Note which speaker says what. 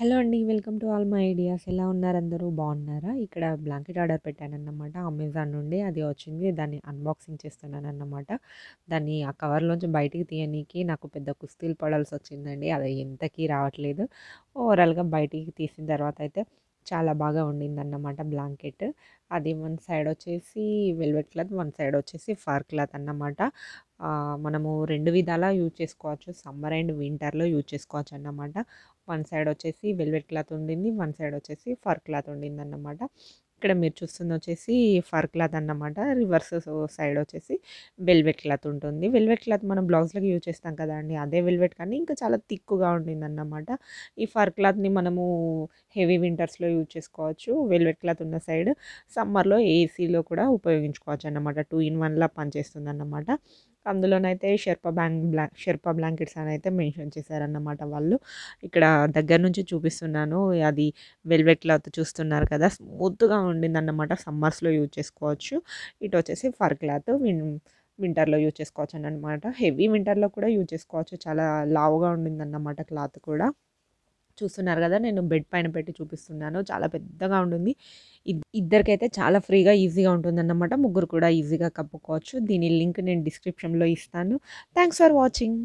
Speaker 1: Hello అండి. Welcome to all my ideas. ఎలా ఉన్నారు అందరూ? బాగున్నారా? ఇక్కడ బ్లాంకెట్ ఆర్డర్ పెట్టానన్నమాట అమెజాన్ నుండి. అది వచ్చింది. దాన్ని అన్బాక్సింగ్ చేస్తున్నానన్నమాట. దాన్ని ఆ కవర్‌లోంచి బయటికి తీయనీకి నాకు పెద్ద కుస్తీలు పడాల్సొచ్చిందండి. అది ఎంతకీ రావట్లేదు. ఓవరాల్‌గా బయటికి తీసిన తర్వాత అయితే చాలా బాగా ఉండిందన్నమాట బ్లాంకెట్. అది వన్ సైడ్ వచ్చేసి వెల్వెట్ క్లాత్, వన్ సైడ్ వచ్చేసి ఫర్ క్లాత్ అన్నమాట. మనము 2 విధాలా యూజ్ చేసుకోవచ్చు. సమ్మర్ అండ్ వింటర్‌లో యూజ్ చేసుకోవచ్చన్నమాట. వన్ సైడ్ వచ్చేసి వెల్వెట్ క్లాత్ ఉండింది. వన్ సైడ్ వచ్చేసి ఫర్ క్లాత్ ఉండిందన్నమాట. ఇక్కడ మీరు చూస్తుందొచ్చేసి ఫర్ క్లాత్ అన్నమాట. రివర్స్ సైడ్ వచ్చేసి వెల్వెట్ క్లాత్ ఉంటుంది. వెల్వెట్ క్లాత్ మనం బ్లౌజ్‌లకి యూజ్ చేస్తాం కదండీ! అదే వెల్వెట్ కానీ ఇంకా చాలా థిక్‌గా ఉండిందన్నమాట. ఈ ఫర్ క్లాత్‌ని మనము హెవీ వింటర్స్‌లో యూజ్ చేసుకోవచ్చు. వెల్వెట్ క్లాత్ ఉన్న సైడ్ సమ్మర్‌లో ఏసీలో కూడా ఉపయోగించుకోవచ్చన్నమాట. 2 ఇన్ 1లా పనిచేస్తుందన్నమాట. అందులోనైతే షెర్పా బ్లాంకెట్స్ అనైతే మెన్షన్ చేశారన్నమాట వాళ్ళు. ఇక్కడ దగ్గర నుంచి చూపిస్తున్నాను. అది వెల్వెట్ క్లాత్ చూస్తున్నారు కదా! స్మూత్‌గా ఉండిందన్నమాట. సమ్మర్స్‌లో యూజ్ చేసుకోవచ్చు. ఇటొచ్చేసి ఫర్ క్లాత్ వింటర్‌లో యూజ్ చేసుకోవచ్చనమాట. హెవీ వింటర్‌లో కూడా యూజ్ చేసుకోవచ్చు. చాలా లావుగా ఉండిందన్నమాట క్లాత్ కూడా. చూస్తున్నారు గదా! నేను బెడ్ పైన పెట్టి చూపిస్తున్నాను. చాలా పెద్దగా ఉంటుంది. ఇద్దరికైతే చాలా ఫ్రీగా, ఈజీగా ఉంటుందన్నమాట. ముగ్గురు కూడా ఈజీగా కప్పుకోవచ్చు. దీని లింక్ నేను డిస్క్రిప్షన్‌లో ఇస్తాను. Thanks for watching.